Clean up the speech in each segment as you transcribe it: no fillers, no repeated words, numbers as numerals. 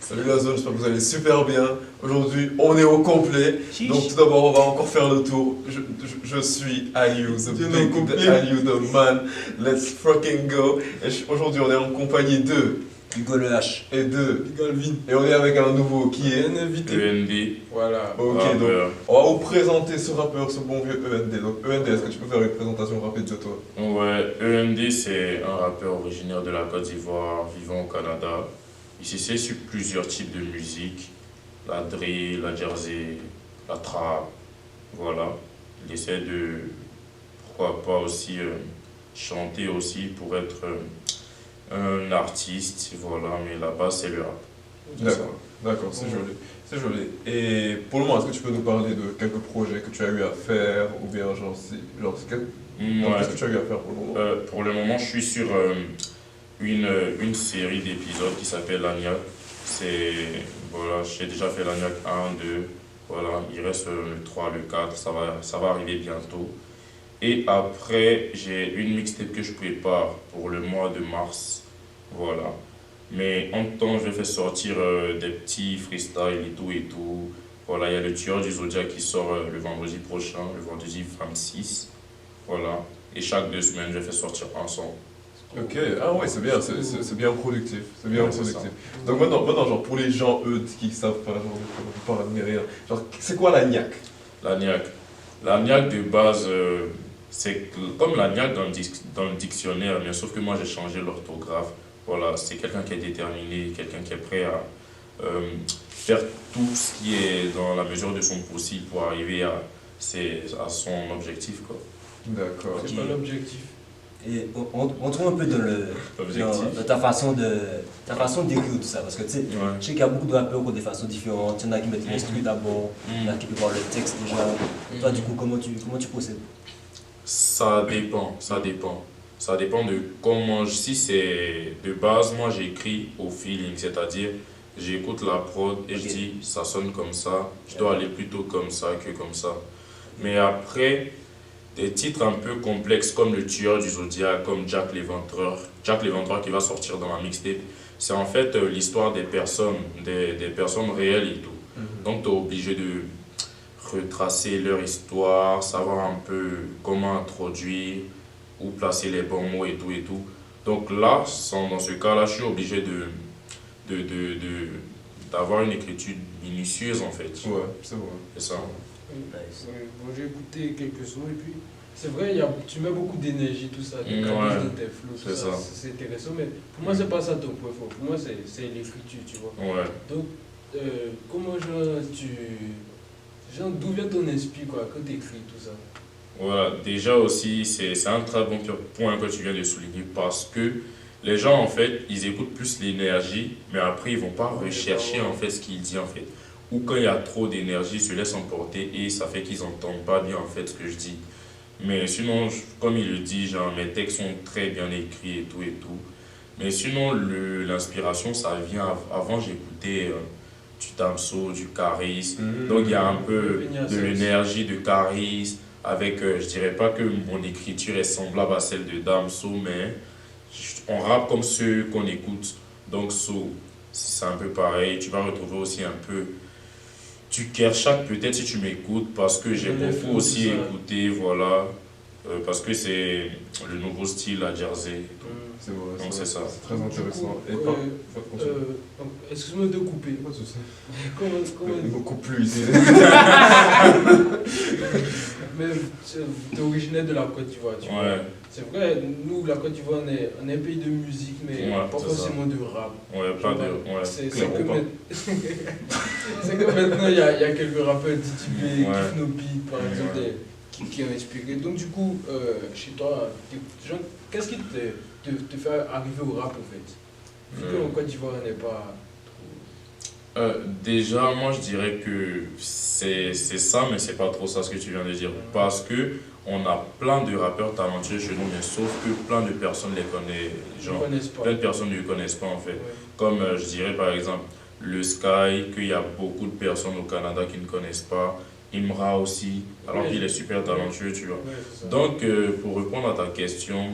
Salut la zone, j'espère que vous allez super bien. Aujourd'hui, on est au complet. Donc tout d'abord, on va encore faire le tour. Je suis Aliou, the Aliou, the man. Let's fucking go. Aujourd'hui, on est en compagnie de Hugo le H. Et de Galvin. Et on est avec un nouveau qui est Un invité. END. Voilà. Ok, Rappeur. donc on va vous présenter ce rappeur, ce bon vieux END. Donc END, est-ce que tu peux faire une présentation rapide de toi? Ouais, END, c'est un rappeur originaire de la Côte d'Ivoire, vivant au Canada. Il s'essaie sur plusieurs types de musique, la drill, la jersey, la trap, voilà. Il essaie de, pourquoi pas aussi, chanter aussi pour être un artiste, voilà, mais la base c'est le rap. D'accord, c'est joli. C'est joli. Et pour le moment, est-ce que tu peux nous parler de quelques projets que tu as eu à faire ou bien qu'est-ce que tu as eu à faire pour le moment? Pour le moment, je suis sur une série d'épisodes qui s'appelle l'ANIAC. Voilà, j'ai déjà fait l'ANIAC 1, 2, voilà, il reste le 3, le 4, ça va arriver bientôt. Et après, j'ai une mixtape que je prépare pour le mois de mars, voilà. Mais en temps, je vais faire sortir des petits freestyles et tout et tout. Voilà, il y a le Tueur du Zodiac qui sort le vendredi prochain, le vendredi 26, voilà. Et chaque 2 semaines, je vais faire sortir un son. Ok, ah ouais, c'est bien, c'est bien productif. C'est bien Ouais, c'est productif. Donc maintenant, genre, pour les gens, eux, qui savent pas, genre, on parle ni rien, genre, c'est quoi la niaque? L'ANIAC. L'ANIAC de base, c'est comme l'ANIAC dans le dictionnaire, mais sauf que moi j'ai changé l'orthographe. Voilà, c'est quelqu'un qui est déterminé, quelqu'un qui est prêt à faire tout ce qui est dans la mesure de son possible pour arriver à son objectif, quoi. D'accord. C'est pas l'objectif. Et on trouve un peu dans ta façon d'écrire tout ça. Parce que tu sais, Ouais. je sais qu'il y a beaucoup de rappeurs qui ont des façons différentes. Il y en a qui mettent l'instru d'abord, il y en a qui peuvent voir le texte déjà. Toi, du coup, comment tu procèdes? Ça dépend, ça dépend. Ça dépend de comment, si c'est de base, moi j'écris au feeling, c'est-à-dire j'écoute la prod et je dis ça sonne comme ça, je dois aller plutôt comme ça que comme ça. Mais après, des titres un peu complexes comme Le Tueur du Zodiac, comme Jack l'Éventreur qui va sortir dans ma mixtape, c'est en fait l'histoire des personnes réelles et tout. Donc tu es obligé de retracer leur histoire, savoir un peu comment introduire, où placer les bons mots et tout et tout. Donc là, dans ce cas-là, je suis obligé d'avoir une écriture minutieuse en fait. Ouais, c'est vrai. C'est ça. Nice. Ouais, bon, j'ai écouté quelques sons et puis c'est vrai, tu mets beaucoup d'énergie, tout ça, de Ouais, de tes flows, tout c'est ça. ça. C'est intéressant, mais pour moi, c'est pas ça ton point fort. Pour moi, c'est l'écriture, tu vois. Ouais. Donc, comment d'où vient ton esprit, quoi, quand tu écris tout ça? Voilà, déjà aussi, c'est un très bon point que tu viens de souligner parce que les gens, en fait, ils écoutent plus l'énergie, mais après, ils vont pas rechercher, en fait, ce qu'il dit, en fait. Ou quand il y a trop d'énergie, ils se laissent emporter et ça fait qu'ils n'entendent pas bien, en fait, ce que je dis. Mais sinon, comme il le dit, genre, mes textes sont très bien écrits et tout et tout. Mais sinon, l'inspiration, ça vient avant, j'écoutais du Damso, du Caris. Donc, il y a un peu de l'énergie, de Caris. Avec, je dirais pas que mon écriture est semblable à celle de Damso, mais on rappe comme ceux qu'on écoute. Donc, c'est un peu pareil. Tu vas retrouver aussi un peu du Kershak, peut-être si tu m'écoutes, parce que j'ai beaucoup aussi écouté, voilà. Parce que c'est le nouveau style à Jersey. C'est vrai, Donc, c'est ça. C'est très intéressant. Et Excuse-moi de couper. pas de souci. Comment Beaucoup plus ici. Mais tu es originaire de la Côte d'Ivoire, tu vois. Ouais, C'est vrai, nous, la Côte d'Ivoire, on est un pays de musique, mais Ouais, pas c'est forcément de rap. ouais, pas de. Ouais. C'est clairement que, pas. c'est que maintenant, il y a quelques rappeurs titubés, Ouais. Kif No Beat, par exemple, qui ont inspiré. Donc, du coup, chez toi, genre, qu'est-ce qui te fait arriver au rap, en fait? Vu qu'en Côte d'Ivoire, on n'est pas Déjà, moi je dirais que c'est ça, mais c'est pas trop ça ce que tu viins de dire. Parce que on a plein de rappeurs talentueux chez nous, mais sauf que plein de personnes les connaissent. trop... Genre, connaissent pas. plein de personnes ne le connaissent pas en fait. Ouais. Comme je dirais par exemple le Sky, qu'il y a beaucoup de personnes au Canada qui ne connaissent pas. Imra aussi, alors Ouais, qu'il est super talentueux, tu vois. Ouais, c'est ça. Donc, pour répondre à ta question,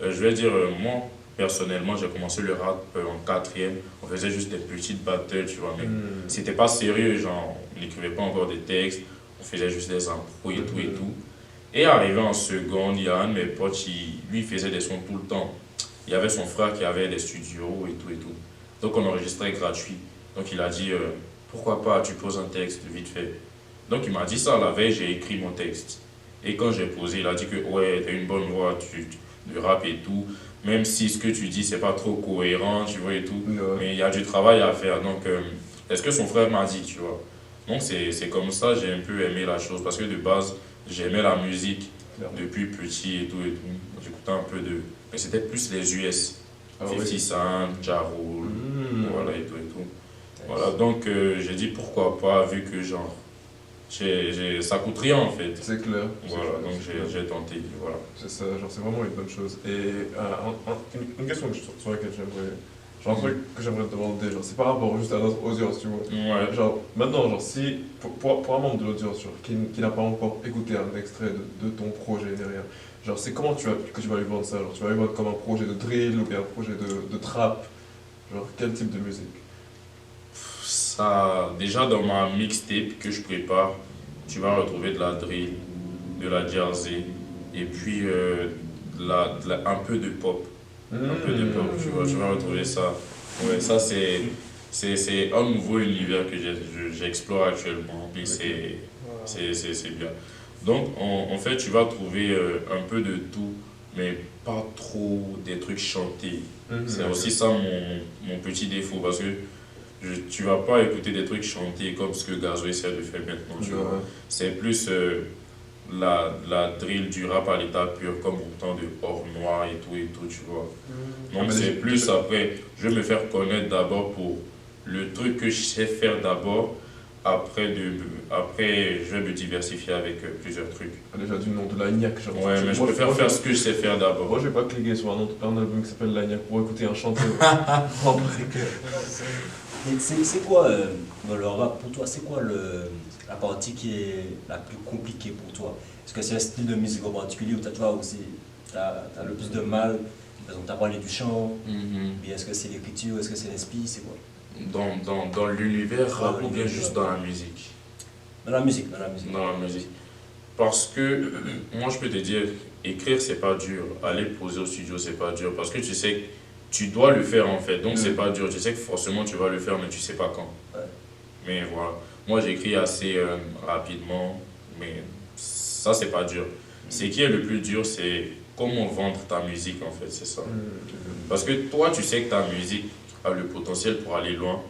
je vais dire, moi, personnellement, j'ai commencé le rap en quatrième. On faisait juste des petites battles, tu vois, mais c'était pas sérieux, genre, on n'écrivait pas encore des textes, on faisait juste des impros et tout et tout. Et arrivé en seconde, il y a un de mes potes, lui, il faisait des sons tout le temps. Il y avait son frère qui avait des studios et tout et tout. Donc on enregistrait gratuit. Donc il a dit, pourquoi pas, tu poses un texte vite fait. Donc il m'a dit ça la veille, j'ai écrit mon texte. Et quand j'ai posé, il a dit que ouais, t'as une bonne voix, du rap et tout. Même si ce que tu dis, c'est pas trop cohérent, tu vois et tout. Mais il y a du travail à faire. Donc, est-ce que son frère m'a dit, tu vois. Donc c'est comme ça, j'ai un peu aimé la chose. Parce que de base, j'aimais la musique depuis petit et tout et tout. J'écoutais un peu de... Mais c'était plus les US. 50 Cent, Ja Rule, voilà et tout et tout. Voilà, donc j'ai dit pourquoi pas, vu que genre, ça coûte rien en fait. C'est clair. Voilà, donc j'ai tenté, voilà. C'est ça, genre c'est vraiment une bonne chose. Et une question sur laquelle j'aimerais... Genre un truc que j'aimerais te demander, genre c'est par rapport juste à notre audience, tu vois. Ouais. Genre maintenant, genre si, pour un membre de l'audience genre, qui n'a pas encore écouté un extrait de ton projet ni rien, genre c'est comment que tu vas lui vendre ça? Genre tu vas lui vendre comme un projet de drill ou bien un projet de trap? Genre quel type de musique? Ça, déjà dans ma mixtape que je prépare, tu vas retrouver de la drill, de la jersey, et puis un peu de pop. Un peu de pop, tu vas retrouver ça. Ouais, ça c'est un nouveau univers que j'explore actuellement, et c'est bien. Donc en fait, tu vas trouver un peu de tout, mais pas trop des trucs chantés. C'est aussi ça mon petit défaut, parce que tu vas pas écouter des trucs chantés comme ce que Gazo essaie de faire maintenant, tu vois. C'est plus la drill du rap à l'état pur, comme autant de hors noir et tout, tu vois. Donc c'est plus après, je vais me faire connaître d'abord pour le truc que je sais faire d'abord. Après, je vais me diversifier avec plusieurs trucs. Déjà du nom de Lagnac, genre. Ouais, mais je préfère faire ce que je sais faire d'abord. Moi, je vais pas cliquer sur un album qui s'appelle Lagnac pour écouter un chanteur. C'est quoi, dans le rap, pour toi, c'est quoi la partie qui est la plus compliquée pour toi? Est-ce que c'est un style de musique en particulier où tu as aussi le plus de mal? Par exemple, tu as parlé du chant, bien est-ce que c'est l'écriture, est-ce que c'est l'inspi, c'est quoi? Dans l'univers rap ou bien juste dans la musique? Dans la musique. Dans la musique. Parce que, moi je peux te dire, écrire c'est pas dur, aller poser au studio c'est pas dur, parce que tu sais que tu dois le faire en fait, donc c'est pas dur, tu sais que forcément tu vas le faire mais tu sais pas quand. Ouais. Mais voilà, moi j'écris assez rapidement, mais ça c'est pas dur. Ce qui est le plus dur c'est comment vendre ta musique en fait, c'est ça. Parce que toi tu sais que ta musique a le potentiel pour aller loin,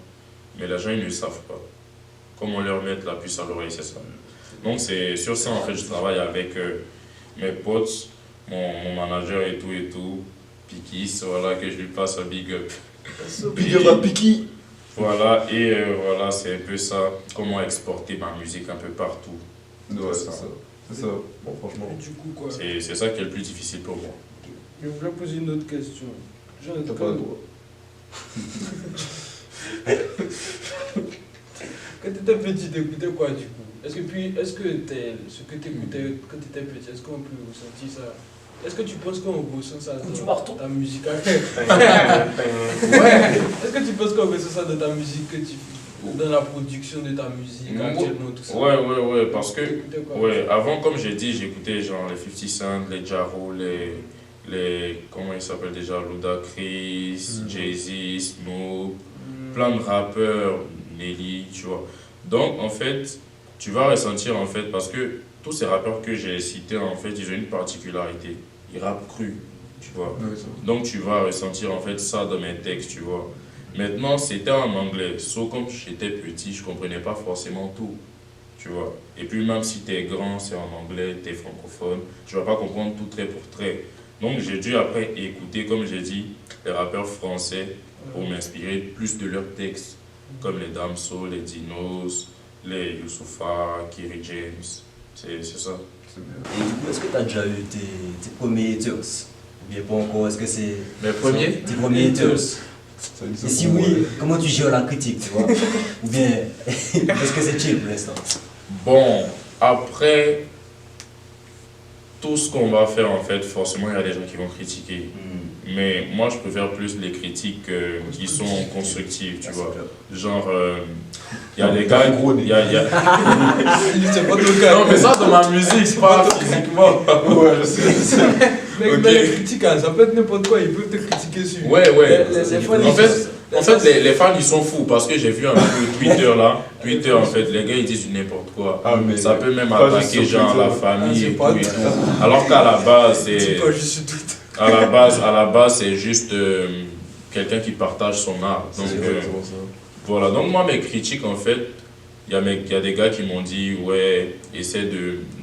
mais les gens ils ne le savent pas. Comment leur mettre la puce à l'oreille, c'est ça. Donc c'est sur ça en fait je travaille avec mes potes, mon manager et tout, Pikis, voilà que je lui passe un big up. Big up à Piki! Voilà, et voilà c'est un peu ça, comment exporter ma musique un peu partout. Ouais, c'est ça. C'est ça, bon franchement. Et du coup, quoi? C'est ça qui est le plus difficile pour moi. Je voulais poser une autre question. T'as pas le droit. Quand tu étais petit, t'écoutais quoi du coup? Est-ce que ce que tu écoutais quand tu étais petit, est-ce qu'on peut ressentir ça? Est-ce que tu penses qu'on ressent ça dans ta musique? Ouais. Est-ce que tu penses qu'on ressent ça dans ta musique, dans la production de ta musique actuellement, tout ça? Ouais, parce que avant, comme j'ai dit, j'écoutais genre les 50 Cent, les Ja Rule, les comment ils s'appellent déjà, Ludacris, Jay-Z, Snoop, plein de rappeurs, Nelly, tu vois. Donc en fait, tu vas ressentir en fait, parce que tous ces rappeurs que j'ai cités en fait, ils ont une particularité, ils rappent cru, tu vois. Donc tu vas ressentir en fait ça dans mes textes, tu vois. Maintenant c'était en anglais, sauf comme j'étais petit, je comprenais pas forcément tout, tu vois. Et puis même si tu es grand, c'est en anglais, tu es francophone, tu vas pas comprendre tout trait pour trait. Donc j'ai dû après écouter, comme j'ai dit, les rappeurs français pour m'inspirer plus de leurs textes, comme les Damso, les Dinos, les Youssoupha, Kerry James, c'est ça. Et du coup, est-ce que tu as déjà eu tes premiers haters? Ou bien pas encore, est-ce que c'est... Mes premiers? Tes premiers haters? Et si oui, comment tu gères la critique, tu vois? Ou bien, est-ce que c'est chill pour l'instant? Bon, après tout ce qu'on va faire en fait, forcément il y a des gens qui vont critiquer. Mais moi, je préfère plus les critiques qui sont constructives, tu vois. Genre, il y a des gars... C'est pas ton cas. Non, mais ça, dans ma musique, c'est pas physiquement. Ouais, je sais. Mais, Ok. mais les critiques, hein, ça peut être n'importe quoi, ils peuvent te critiquer sur. Ouais. Les fans, En fait, les fans, ils sont fous parce que j'ai vu un peu Twitter là. Twitter, en fait, les gars, ils disent du n'importe quoi. Ah, mais Ça peut même pas juste attaquer sur genre la Twitter. famille c'est et pas tout et tout. Alors qu'à la base, c'est c'est... pas juste sur Twitter. À la base, c'est juste quelqu'un qui partage son art. Donc, C'est exactement ça. voilà. Donc, moi, mes critiques, en fait, il y a des gars qui m'ont dit, ouais, essaie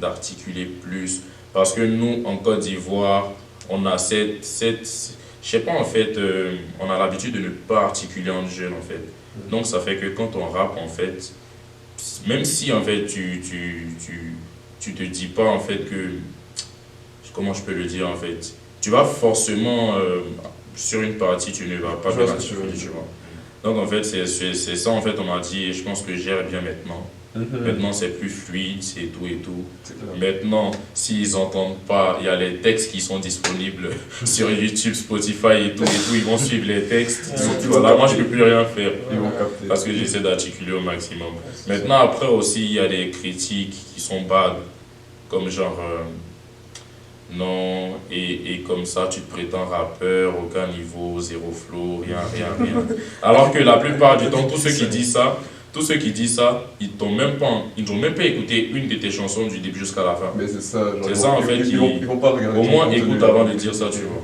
d'articuler plus. Parce que nous, en Côte d'Ivoire, on a je sais pas, en fait, on a l'habitude de ne pas articuler en jeune, en fait. Donc, ça fait que quand on rappe, en fait, même si, en fait, tu te dis pas, en fait, que... Comment je peux le dire, en fait? Tu vas forcément, sur une partie, tu ne vas pas Je vois bien ce que tu veux articuler, dire. tu vois. Donc, en fait, c'est ça, en fait, on m'a dit, et je pense que je gère bien maintenant. Maintenant, c'est plus fluide, c'est tout et tout. C'est clair. Maintenant, s'ils n'entendent pas, il y a les textes qui sont disponibles sur YouTube, Spotify et tout, ils vont suivre les textes. Voilà, moi, je ne peux plus rien faire Ils vont capter. parce que j'essaie d'articuler au maximum. Maintenant, après aussi, il y a des critiques qui sont bad, comme genre, non, et comme ça, tu te prétends rappeur, aucun niveau, zéro flow, rien. Alors que la plupart du temps, tous ceux qui disent ça, ils n'ont même pas écouté une de tes chansons du début jusqu'à la fin. Mais c'est ça, genre, C'est ça, en fait, ils vont pas regarder. Au ton moins, contenu. écoute avant de dire ça, tu vois.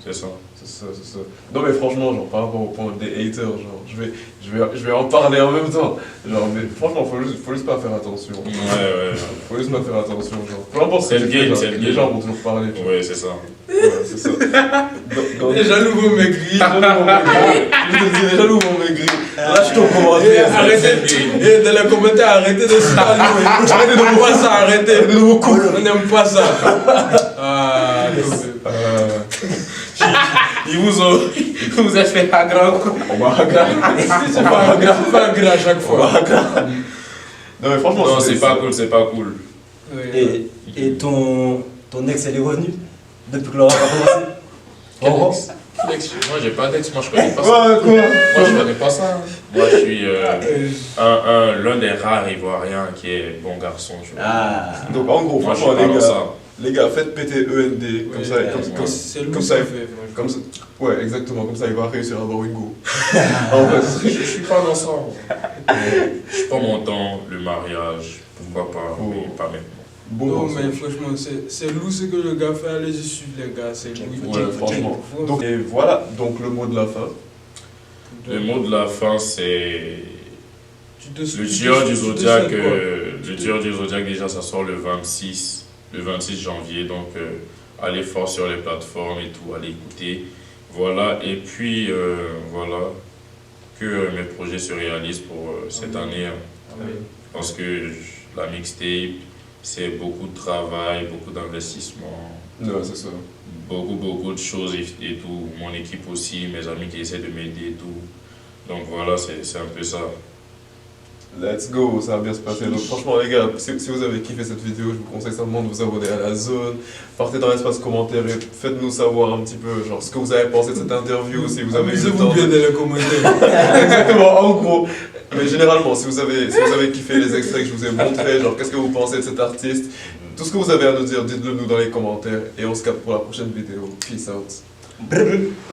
C'est ça. C'est ça. Non mais franchement, genre par rapport au point des haters, genre je vais en parler en même temps. Genre mais franchement, faut juste pas faire attention. Ouais. Faut juste pas faire attention, genre. Peu importe ce C'est que le tu fais, game, genre, c'est le les game. gens vont toujours parler. Tu vois. Ouais, c'est ça. Ouais, c'est ça. Les jaloux vont maigrir. Je te dis, les jaloux vont maigrir. Lâche ton Et commentaire. arrêtez, et dans les commentaires, arrêtez de se parler. Arrêtez de voir ça, arrêtez. On n'aime pas ça. Ah, Ils vous ont fait un grand coup. On va regarder. c'est pas grave à chaque fois. Non mais franchement, Non, c'est pas cool. Ouais. Et ton ex, elle est revenue depuis que le rap a commencé? Quel Oh. ex? Moi, j'ai pas d'ex, moi je connais pas ça. Ouais, quoi. Moi, je connais pas ça. Moi, je suis l'un des rares Ivoiriens qui est bon garçon. Tu vois. Ah. Donc en gros, Moi, je suis franchement pas dans ça. les gars, faites péter END comme ça, C'est lui comme qui ça, fait, franchement. comme ça. Ouais, exactement, comme ça il va réussir à avoir une go. En vrai, Je suis pas dans ça. Je prends mon temps, le mariage, pourquoi pas, mais pas maintenant. bon Non, morceau. mais franchement, c'est lourd ce que le gars fait. Allez-y suivre les gars, c'est lourd. Ouais, franchement. Donc, et voilà, donc le mot de la fin. Le mot de la fin, c'est Tu te- le tu te- tueur du tu te Zodiac. souhaites quoi Le tueur du Zodiac, déjà, ça sort le 26 janvier. Donc, allez fort sur les plateformes et tout, allez écouter. Voilà, et puis, voilà, que mes projets se réalisent pour cette année. Hein. Ouais. Parce que la mixtape, c'est beaucoup de travail, beaucoup d'investissement, Ouais, c'est ça. beaucoup de choses et tout. Mon équipe aussi, mes amis qui essaient de m'aider et tout. Donc voilà, c'est un peu ça. Let's go, ça va bien se passer. Donc franchement les gars, si vous avez kiffé cette vidéo, je vous conseille simplement de vous abonner à la zone. Partez dans l'espace commentaire et faites-nous savoir un petit peu genre, ce que vous avez pensé de cette interview, si vous avez eu le Amusez-vous temps. bien dans les commentaires. Exactement, en gros. Mais généralement, si vous avez kiffé les extraits que je vous ai montrés, genre qu'est-ce que vous pensez de cet artiste, tout ce que vous avez à nous dire, dites-le nous dans les commentaires et on se capte pour la prochaine vidéo. Peace out.